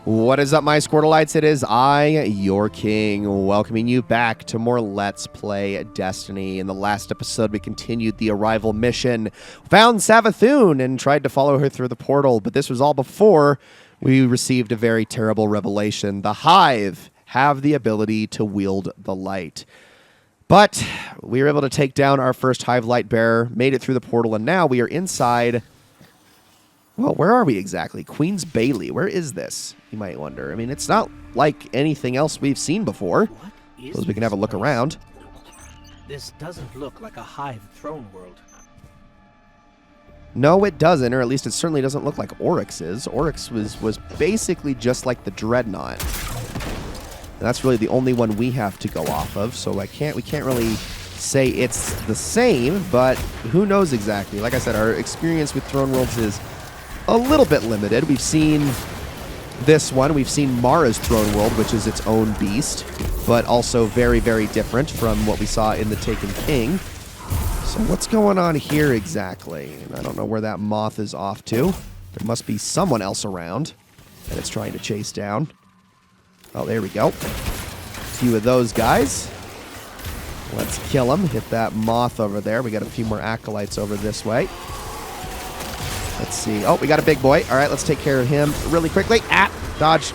What is up, my Squirtleites? It is I, your king, welcoming you back to more Let's Play Destiny. In the last episode, we continued the arrival mission, found Savathun, and tried to follow her through the portal, but this was all before we received a very terrible revelation. The Hive have the ability to wield the light. But we were able to take down our first Hive light bearer, made it through the portal, and now we are inside... Well, where are we exactly? Queen's Bailey. Where is this? You might wonder. I mean, it's not like anything else we've seen before. Suppose we can have a look around. This doesn't look like a Hive throne world. No, it doesn't, or at least it certainly doesn't look like Oryx's. Oryx was basically just like the Dreadnought. And that's really the only one we have to go off of, so we can't really say it's the same, but who knows exactly. Like I said, our experience with throne worlds is a little bit limited. We've seen this one. We've seen Mara's throne world, which is its own beast, but also very, very different from what we saw in the Taken King. So what's going on here exactly? And I don't know where that moth is off to. There must be someone else around that it's trying to chase down. Oh, there we go. A few of those guys. Let's kill them. Hit that moth over there. We got a few more acolytes over this way. Let's see. Oh, we got a big boy. All right, let's take care of him really quickly. Dodge.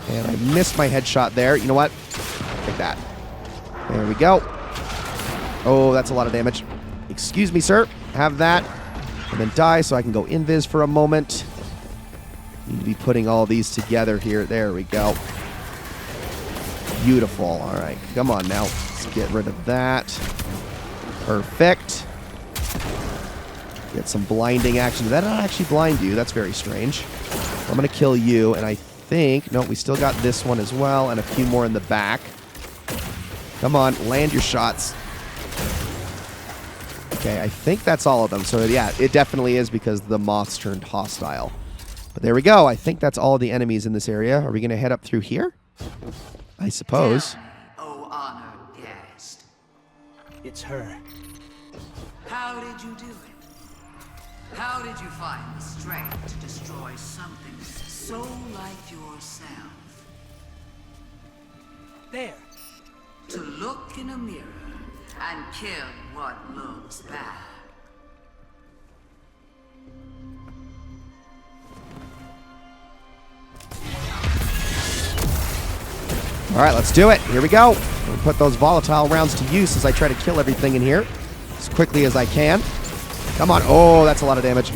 And I missed my headshot there. You know what? Take that. There we go. Oh, that's a lot of damage. Excuse me, sir. Have that. And then die so I can go invis for a moment. Need to be putting all these together here. There we go. Beautiful. All right. Come on now. Let's get rid of that. Perfect. Get some blinding action. Did that not actually blind you? That's very strange. I'm going to kill you, and I think... No, we still got this one as well, and a few more in the back. Come on, land your shots. Okay, I think that's all of them. So, yeah, it definitely is because the moths turned hostile. But there we go. I think that's all of the enemies in this area. Are we going to head up through here? I suppose. Oh, honored guest. It's her. How did you do it? How did you find the strength to destroy something so like yourself? There. To look in a mirror and kill what looks bad. All right, let's do it. Here we go. We'll put those volatile rounds to use as I try to kill everything in here as quickly as I can. Come on. Oh, that's a lot of damage.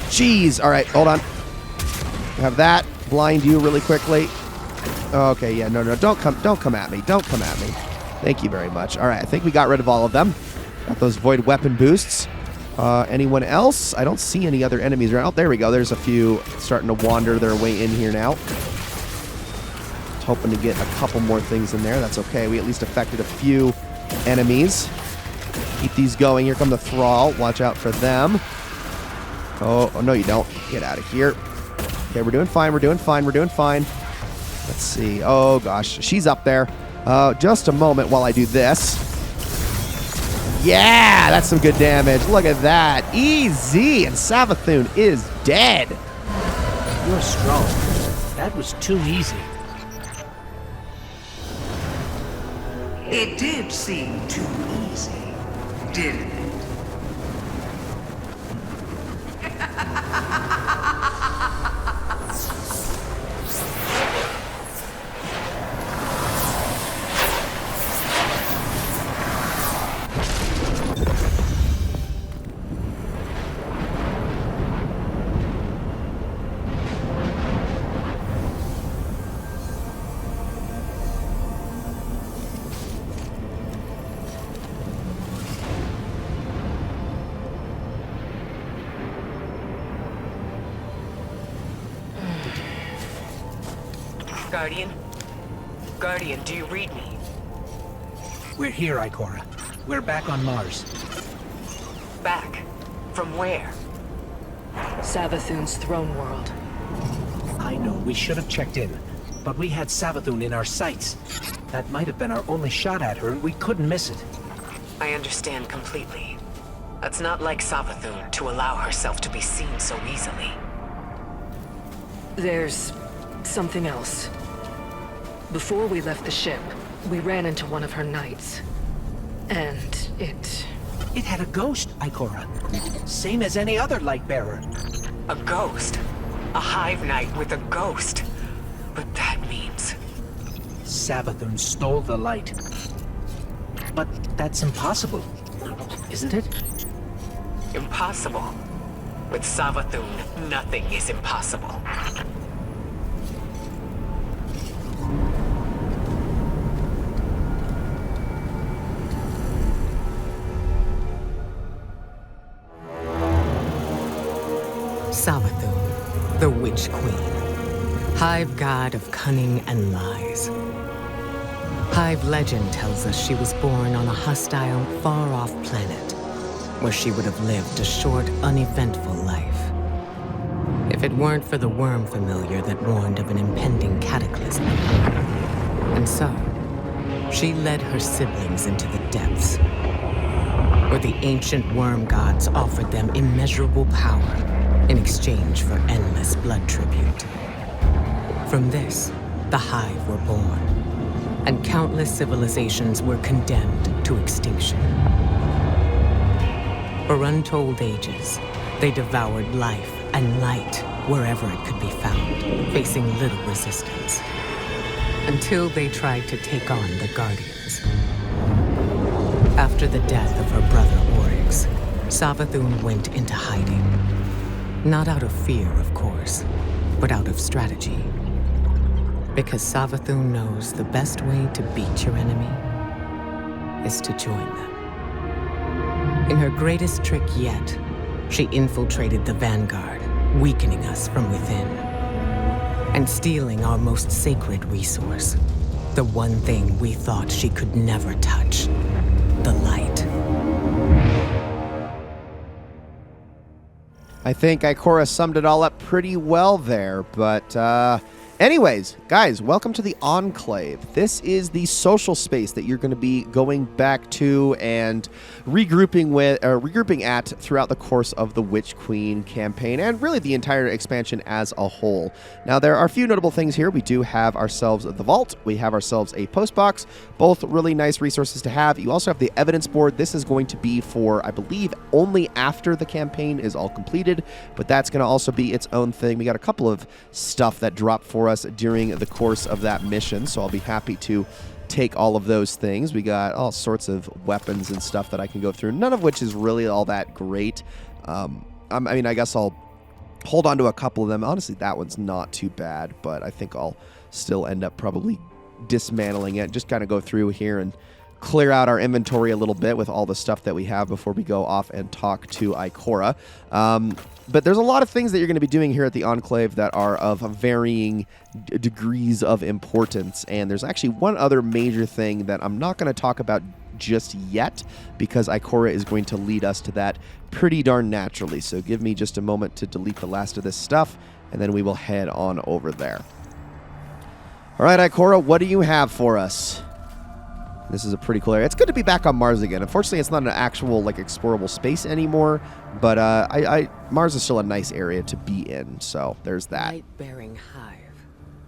Jeez. All right, hold on. Have that. Blind you really quickly. Okay, yeah, no, don't come at me. Don't come at me. Thank you very much. All right, I think we got rid of all of them. Got those void weapon boosts. Anyone else? I don't see any other enemies around. Oh, there we go. There's a few starting to wander their way in here now. Hoping to get a couple more things in there. That's okay. We at least affected a few enemies. Keep these going. Here come the Thrall. Watch out for them. Oh, no, you don't. Get out of here. Okay, we're doing fine. We're doing fine. We're doing fine. Let's see. Oh, gosh. She's up there. Just a moment while I do this. Yeah, that's some good damage. Look at that. Easy. And Savathun is dead. You're strong. That was too easy. It did seem too easy, didn't it? Guardian, do you read me? We're here, Ikora. We're back on Mars. Back? From where? Savathun's throne world. I know, we should have checked in. But we had Savathun in our sights. That might have been our only shot at her, and we couldn't miss it. I understand completely. It's not like Savathun to allow herself to be seen so easily. There's something else. Before we left the ship, we ran into one of her knights. And it... It had a ghost, Ikora. Same as any other light bearer. A ghost? A Hive Knight with a ghost? But that means... Savathun stole the light. But that's impossible, isn't it? Impossible. With Savathun, nothing is impossible. Savathun, the Witch Queen. Hive god of cunning and lies. Hive legend tells us she was born on a hostile, far-off planet, where she would have lived a short, uneventful life. If it weren't for the worm familiar that warned of an impending cataclysm. And so, she led her siblings into the depths, where the ancient worm gods offered them immeasurable power in exchange for endless blood tribute. From this, the Hive were born, and countless civilizations were condemned to extinction. For untold ages, they devoured life and light wherever it could be found, facing little resistance. Until they tried to take on the Guardians. After the death of her brother Oryx, Savathun went into hiding. Not out of fear, of course, but out of strategy. Because Savathun knows the best way to beat your enemy is to join them. In her greatest trick yet, she infiltrated the Vanguard, weakening us from within. And stealing our most sacred resource, the one thing we thought she could never touch, the light. I think Ikora summed it all up pretty well there, but anyways, guys, welcome to the Enclave. This is the social space that you're going to be going back to and regrouping at throughout the course of the Witch Queen campaign and really the entire expansion as a whole. Now, there are a few notable things here. We do have ourselves the Vault. We have ourselves a post box. Both really nice resources to have. You also have the evidence board. This is going to be for, I believe, only after the campaign is all completed, but that's going to also be its own thing. We got a couple of stuff that dropped for us during the course of that mission, so I'll be happy to take all of those things. We got all sorts of weapons and stuff that I can go through, none of which is really all that great. I mean, I guess I'll hold on to a couple of them. Honestly, that one's not too bad, but I think I'll still end up probably dismantling it. Just kind of go through here and clear out our inventory a little bit with all the stuff that we have before we go off and talk to Ikora. But there's a lot of things that you're going to be doing here at the Enclave that are of varying degrees of importance. And there's actually one other major thing that I'm not going to talk about just yet because Ikora is going to lead us to that pretty darn naturally. So give me just a moment to delete the last of this stuff, and then we will head on over there. All right, Ikora, what do you have for us? This is a pretty cool area. It's good to be back on Mars again. Unfortunately, it's not an actual explorable space anymore, but Mars is still a nice area to be in, so there's that. Light-bearing Hive,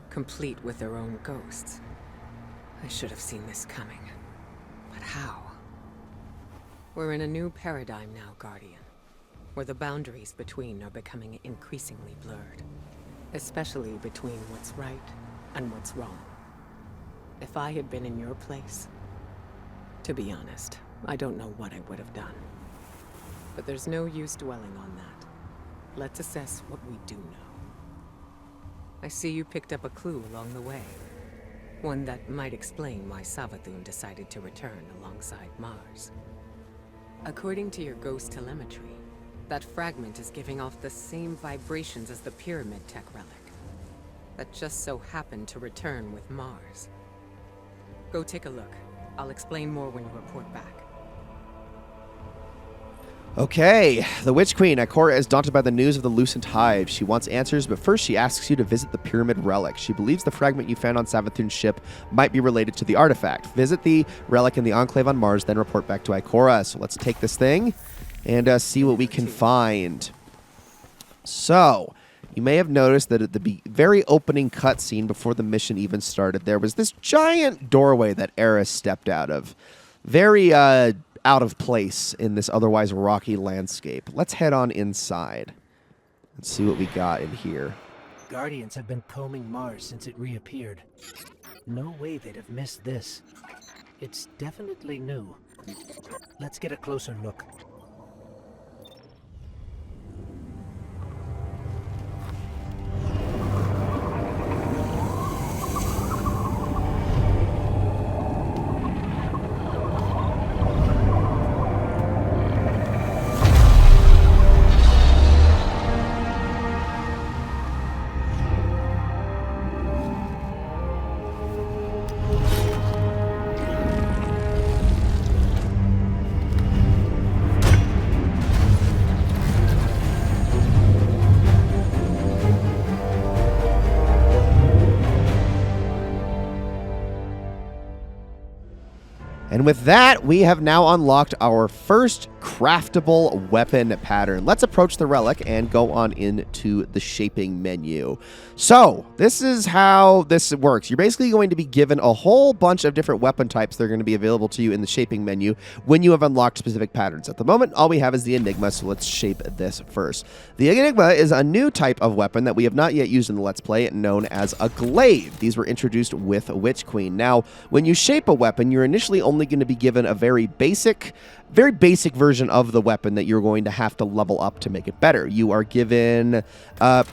complete with their own ghosts. I should have seen this coming. But how? We're in a new paradigm now, Guardian, where the boundaries between are becoming increasingly blurred, especially between what's right and what's wrong. If I had been in your place, to be honest, I don't know what I would have done. But there's no use dwelling on that. Let's assess what we do know. I see you picked up a clue along the way. One that might explain why Savathun decided to return alongside Mars. According to your ghost telemetry, that fragment is giving off the same vibrations as the pyramid tech relic. That just so happened to return with Mars. Go take a look. I'll explain more when you report back. Okay, the Witch Queen. Ikora is daunted by the news of the Lucent Hive. She wants answers, but first she asks you to visit the Pyramid Relic. She believes the fragment you found on Savathun's ship might be related to the artifact. Visit the relic in the Enclave on Mars, then report back to Ikora. So let's take this thing and see what we can find. So, you may have noticed that at the very opening cutscene before the mission even started, there was this giant doorway that Eris stepped out of. Very out of place in this otherwise rocky landscape. Let's head on inside. Let's see what we got in here. Guardians have been combing Mars since it reappeared. No way they'd have missed this. It's definitely new. Let's get a closer look. And with that, we have now unlocked our first craftable weapon pattern. Let's approach the relic and go on into the shaping menu. So, this is how this works. You're basically going to be given a whole bunch of different weapon types that are going to be available to you in the shaping menu when you have unlocked specific patterns. At the moment, all we have is the Enigma, so let's shape this first. The Enigma is a new type of weapon that we have not yet used in the Let's Play, known as a glaive. These were introduced with Witch Queen. Now, when you shape a weapon, you're initially only going to be given a very basic version of the weapon that you're going to have to level up to make it better. You are given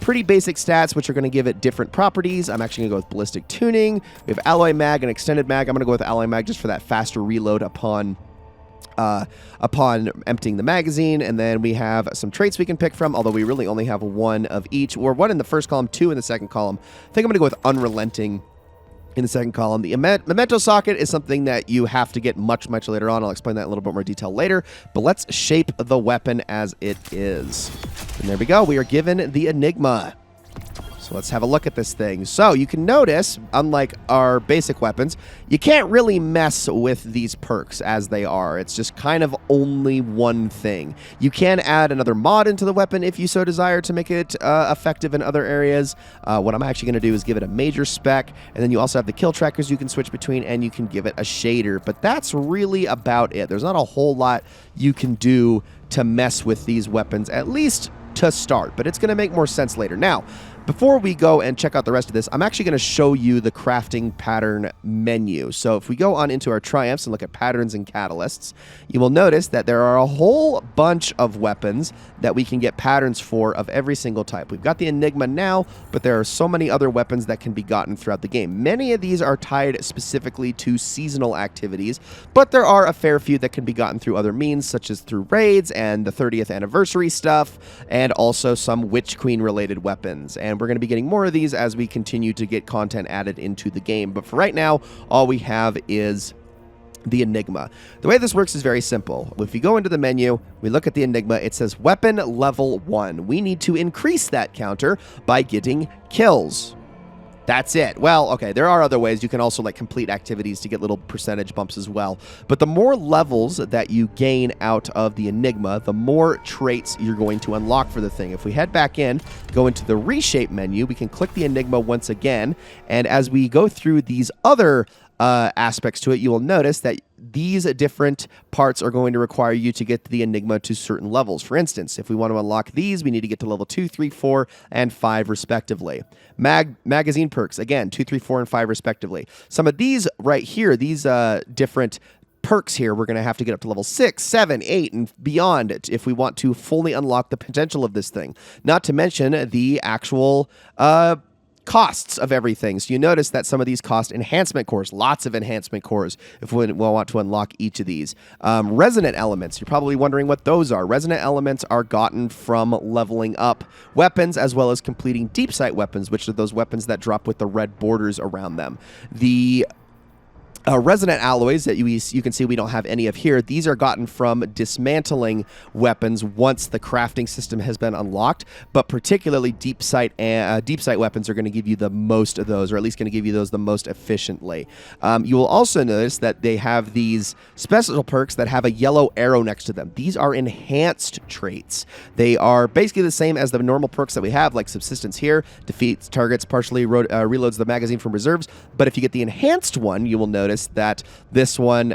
pretty basic stats, which are going to give it different properties. I'm actually going to go with ballistic tuning. We have alloy mag and extended mag. I'm going to go with alloy mag just for that faster reload upon emptying the magazine. And then we have some traits we can pick from, although we really only have one of each, or one in the first column, two in the second column. I think I'm going to go with unrelenting in the second column. The memento socket is something that you have to get much later on. I'll explain that in a little bit more detail later, but let's shape the weapon as it is. And there we go. We are given the Enigma. So let's have a look at this thing. So you can notice, unlike our basic weapons, you can't really mess with these perks as they are. It's just kind of only one thing. You can add another mod into the weapon if you so desire to make it effective in other areas. What I'm actually going to do is give it a major spec, and then you also have the kill trackers you can switch between, and you can give it a shader. But that's really about it. There's not a whole lot you can do to mess with these weapons, at least to start, but it's going to make more sense later. Now, before we go and check out the rest of this, I'm actually going to show you the crafting pattern menu. So if we go on into our triumphs and look at patterns and catalysts, you will notice that there are a whole bunch of weapons that we can get patterns for of every single type. We've got the Enigma now, but there are so many other weapons that can be gotten throughout the game. Many of these are tied specifically to seasonal activities, but there are a fair few that can be gotten through other means, such as through raids and the 30th anniversary stuff, and also some Witch Queen related weapons. And we're going to be getting more of these as we continue to get content added into the game. But for right now, all we have is the Enigma. The way this works is very simple. If you go into the menu, we look at the Enigma, it says weapon level 1. We need to increase that counter by getting kills. That's it. Well, okay, there are other ways. You can also like complete activities to get little percentage bumps as well. But the more levels that you gain out of the Enigma, the more traits you're going to unlock for the thing. If we head back in, go into the reshape menu, we can click the Enigma once again. And as we go through these other aspects to it, you will notice that these different parts are going to require you to get the Enigma to certain levels. For instance, if we want to unlock these, we need to get to level 2, 3, 4, and 5 respectively. Magazine perks, again, 2, 3, 4, and 5 respectively. Some of these right here, these different perks here, we're going to have to get up to level 6, 7, 8, and beyond if we want to fully unlock the potential of this thing. Not to mention the actual costs of everything. So you notice that some of these cost enhancement cores, lots of enhancement cores if we want to unlock each of these. Resonant elements, you're probably wondering what those are. Resonant elements are gotten from leveling up weapons as well as completing deep sight weapons, which are those weapons that drop with the red borders around them. The Resonant alloys that you can see we don't have any of here. These are gotten from dismantling weapons once the crafting system has been unlocked, but particularly deep sight weapons are going to give you the most of those, or at least going to give you those the most efficiently. You will also notice that they have these special perks that have a yellow arrow next to them. These are enhanced traits. They are basically the same as the normal perks that we have, like subsistence here, defeats targets, partially reloads the magazine from reserves, but if you get the enhanced one, you will notice that this one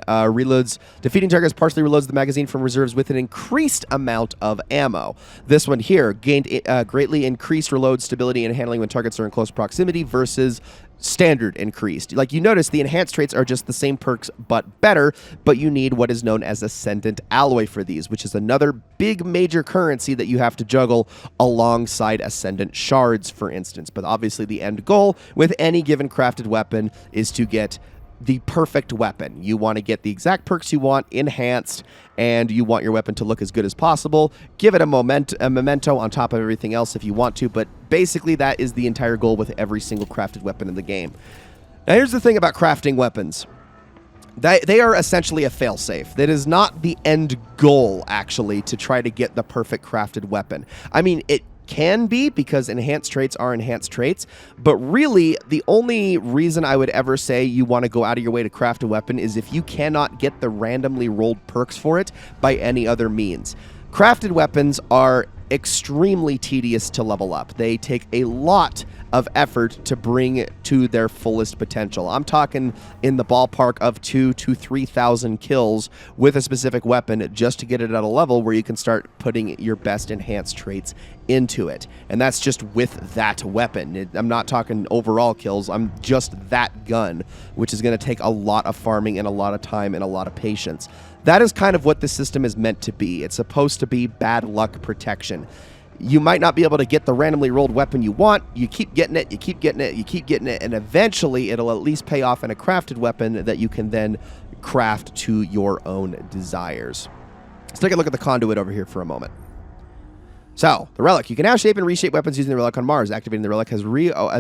defeating targets partially reloads the magazine from reserves with an increased amount of ammo. This one here gained greatly increased reload stability and handling when targets are in close proximity versus standard increased. Like you notice, the enhanced traits are just the same perks but better, but you need what is known as Ascendant Alloy for these, which is another big major currency that you have to juggle alongside Ascendant Shards, for instance. But obviously the end goal with any given crafted weapon is to get the perfect weapon. You want to get the exact perks you want, enhanced, and you want your weapon to look as good as possible. Give it a memento on top of everything else if you want to, but basically that is the entire goal with every single crafted weapon in the game. Now here's the thing about crafting weapons. They are essentially a failsafe. That is not the end goal, actually, to try to get the perfect crafted weapon. I mean, it can be, because enhanced traits are enhanced traits, but really the only reason I would ever say you want to go out of your way to craft a weapon is if you cannot get the randomly rolled perks for it by any other means. Crafted weapons are extremely tedious to level up. They take a lot of effort to bring to their fullest potential. I'm talking in the ballpark of 2,000 to 3,000 kills with a specific weapon just to get it at a level where you can start putting your best enhanced traits into it. And that's just with that weapon. I'm not talking overall kills. I'm just that gun, which is going to take a lot of farming and a lot of time and a lot of patience. That is kind of what the system is meant to be. It's supposed to be bad luck protection. You might not be able to get the randomly rolled weapon you want. You keep getting it, you keep getting it, you keep getting it, and eventually it'll at least pay off in a crafted weapon that you can then craft to your own desires. Let's take a look at the conduit over here for a moment. So, the relic. You can now shape and reshape weapons using the relic on Mars. Activating the relic has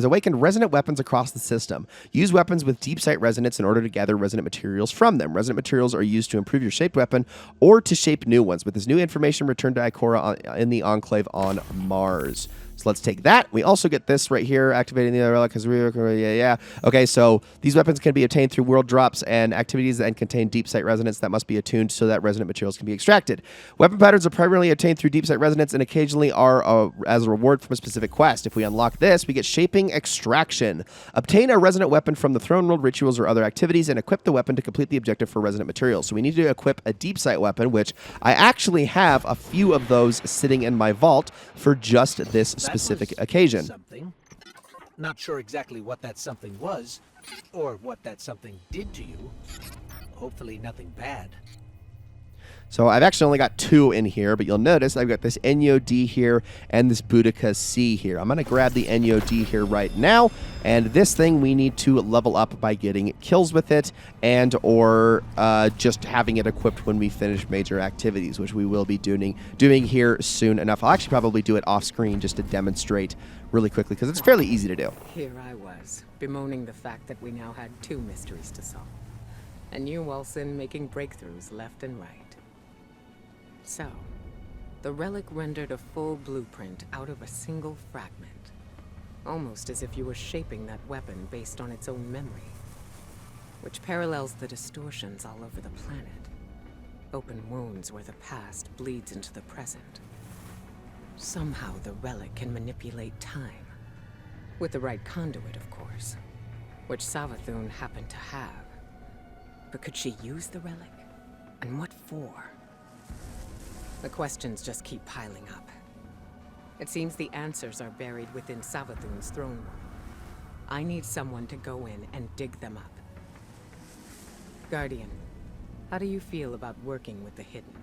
awakened resonant weapons across the system. Use weapons with deep sight resonance in order to gather resonant materials from them. Resonant materials are used to improve your shaped weapon or to shape new ones. With this new information, return to Ikora in the Enclave on Mars. So let's take that. We also get this right here. Activating the relic has Okay, so these weapons can be obtained through world drops and activities that contain deep sight resonance that must be attuned so that resonant materials can be extracted. Weapon patterns are primarily obtained through deep sight resonance and occasionally are as a reward from a specific quest. If we unlock this, we get shaping extraction. Obtain a resonant weapon from the throne world rituals or other activities and equip the weapon to complete the objective for resonant materials. So we need to equip a deep sight weapon, which I actually have a few of those sitting in my vault for just this specific occasion. Something. Not sure exactly what that something was, or what that something did to you. Hopefully nothing bad. So I've actually only got 2 in here, but you'll notice I've got this Enyo D here and this Boudica C here. I'm going to grab the Enyo D here right now, and this thing we need to level up by getting kills with it and or just having it equipped when we finish major activities, which we will be doing here soon enough. I'll actually probably do it off screen just to demonstrate really quickly because it's fairly easy to do. Here I was, bemoaning the fact that we now had 2 mysteries to solve. And you, Wilson, making breakthroughs left and right. So, the relic rendered a full blueprint out of a single fragment. Almost as if you were shaping that weapon based on its own memory. Which parallels the distortions all over the planet. Open wounds where the past bleeds into the present. Somehow the relic can manipulate time. With the right conduit, of course. Which Savathun happened to have. But could she use the relic? And what for? The questions just keep piling up. It seems the answers are buried within Savathun's throne room. I need someone to go in and dig them up. Guardian, how do you feel about working with the hidden?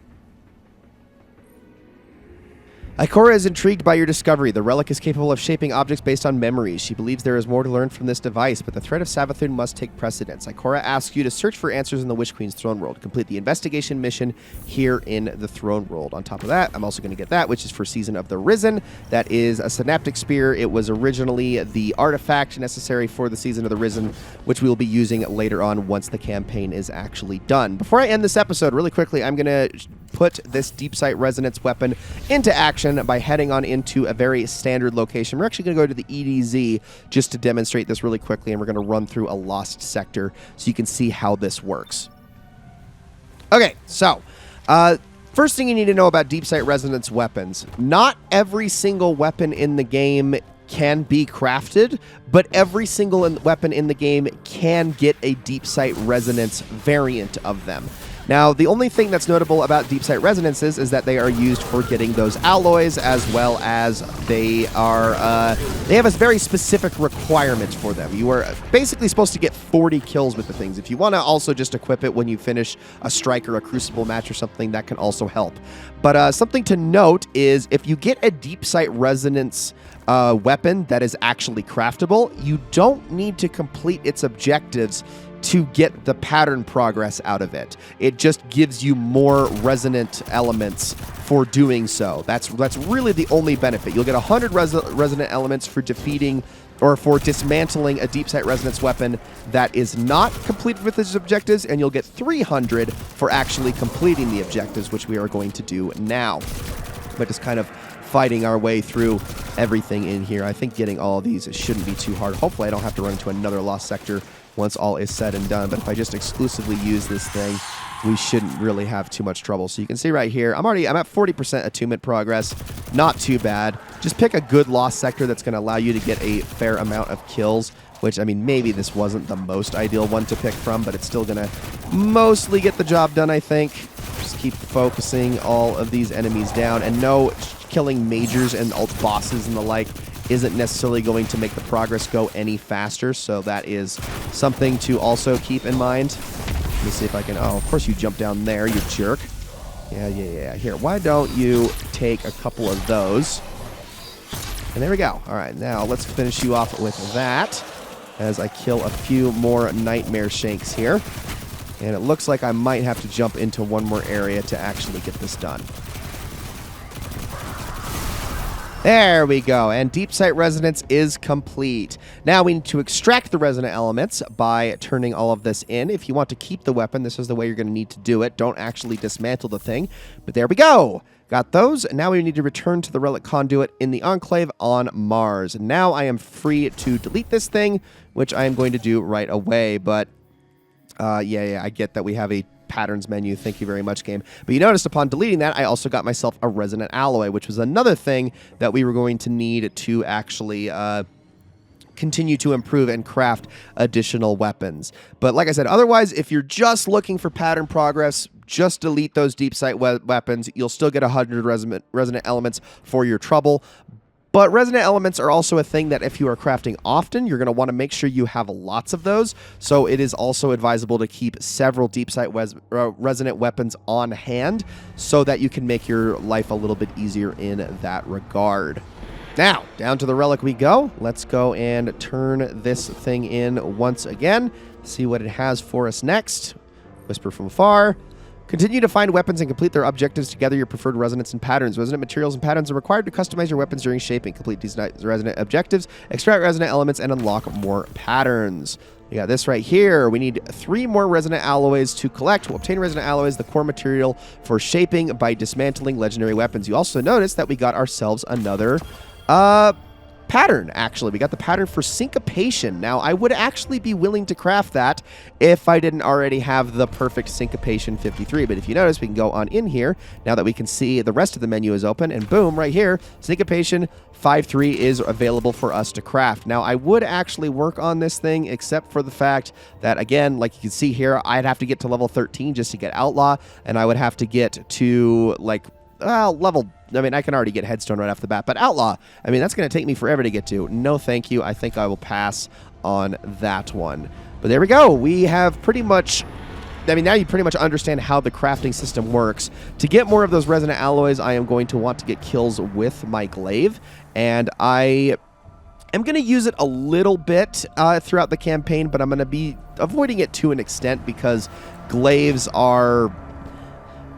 Ikora is intrigued by your discovery. The relic is capable of shaping objects based on memories. She believes there is more to learn from this device, but the threat of Savathun must take precedence. Ikora asks you to search for answers in the Witch Queen's throne world. Complete the investigation mission here in the throne world. On top of that, I'm also going to get that, which is for Season of the Risen. That is a synaptic spear. It was originally the artifact necessary for the Season of the Risen, which we will be using later on once the campaign is actually done. Before I end this episode, really quickly, I'm going to put this Deep Sight Resonance weapon into action by heading on into a very standard location. We're actually going to go to the EDZ just to demonstrate this really quickly, and we're going to run through a lost sector so you can see how this works. Okay, so first thing you need to know about Deep Sight Resonance weapons. Not every single weapon in the game can be crafted, but every single weapon in the game can get a Deep Sight Resonance variant of them. Now, the only thing that's notable about Deep Sight Resonances is that they are used for getting those alloys, as well as they have a very specific requirement for them. You are basically supposed to get 40 kills with the things. If you want to also just equip it when you finish a strike or a crucible match or something, that can also help. But something to note is if you get a Deep Sight Resonance weapon that is actually craftable, you don't need to complete its objectives to get the pattern progress out of it. It just gives you more resonant elements for doing so. That's really the only benefit. You'll get 100 resonant elements for defeating or for dismantling a Deep Sight Resonance weapon that is not completed with its objectives, and you'll get 300 for actually completing the objectives, which we are going to do now. But just kind of fighting our way through everything in here. I think getting all of these shouldn't be too hard. Hopefully I don't have to run into another lost sector once all is said and done. But if I just exclusively use this thing, we shouldn't really have too much trouble. So you can see right here, I'm at 40% attunement progress. Not too bad. Just pick a good lost sector that's going to allow you to get a fair amount of kills, which, I mean, maybe this wasn't the most ideal one to pick from, but it's still going to mostly get the job done, I think. Just keep focusing all of these enemies down, and no, killing majors and alt bosses and the like isn't necessarily going to make the progress go any faster, so that is something to also keep in mind. Let me see if I can... Oh, of course you jump down there, you jerk. Yeah. Here, why don't you take a couple of those? And there we go. All right, now let's finish you off with that as I kill a few more Nightmare Shanks here. And it looks like I might have to jump into one more area to actually get this done. There we go, and Deep Sight Resonance is complete. Now we need to extract the resonant elements by turning all of this in. If you want to keep the weapon, this is the way you're going to need to do it. Don't actually dismantle the thing, but there we go. Got those, and now we need to return to the Relic Conduit in the Enclave on Mars. And now I am free to delete this thing, which I am going to do right away, but yeah, I get that we have a patterns menu. Thank you very much, game. But you noticed upon deleting that, I also got myself a resonant alloy, which was another thing that we were going to need to actually continue to improve and craft additional weapons. But like I said, otherwise, if you're just looking for pattern progress, just delete those Deep Sight weapons. You'll still get 100 resonant elements for your trouble. But resonant elements are also a thing that if you are crafting often, you're going to want to make sure you have lots of those. So it is also advisable to keep several Deep Sight resonant weapons on hand so that you can make your life a little bit easier in that regard. Now, down to the relic we go. Let's go and turn this thing in once again. See what it has for us next. Whisper from afar. Continue to find weapons and complete their objectives to gather your preferred resonance and patterns. Resonant materials and patterns are required to customize your weapons during shaping. Complete these resonant objectives, extract resonant elements, and unlock more patterns. We got this right here. We need 3 more resonant alloys to collect. We'll obtain resonant alloys, the core material for shaping, by dismantling legendary weapons. You also notice that we got ourselves another pattern, actually. We got the pattern for syncopation. Now, I would actually be willing to craft that if I didn't already have the perfect syncopation 53. But if you notice, we can go on in here now that we can see the rest of the menu is open, and boom, right here, syncopation 5.3 is available for us to craft. Now, I would actually work on this thing, except for the fact that, again, like you can see here, I'd have to get to level 13 just to get Outlaw, and I would have to get to, like, level... I mean, I can already get Headstone right off the bat, but Outlaw, I mean, that's going to take me forever to get to. No, thank you. I think I will pass on that one. But there we go. We have pretty much I mean, now you pretty much understand how the crafting system works. To get more of those resonant alloys, I am going to want to get kills with my glaive, and I am going to use it a little bit throughout the campaign, but I'm going to be avoiding it to an extent because glaives are...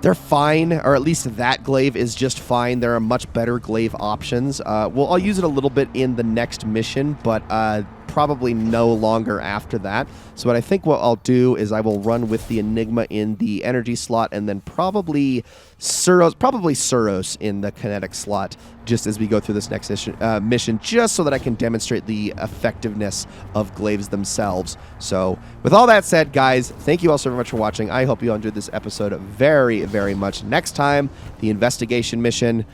they're fine, or at least that glaive is just fine. There are much better glaive options. Well, I'll use it a little bit in the next mission, but probably no longer after that. So what I think what I'll do is I will run with the Enigma in the energy slot, and then probably Suros in the kinetic slot, just as we go through this next mission, just so that I can demonstrate the effectiveness of glaives themselves. So with all that said, guys, thank you all so very much for watching. I hope you all enjoyed this episode very, very much. Next time, the investigation mission.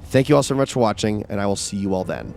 Thank you all so much for watching, and I will see you all then.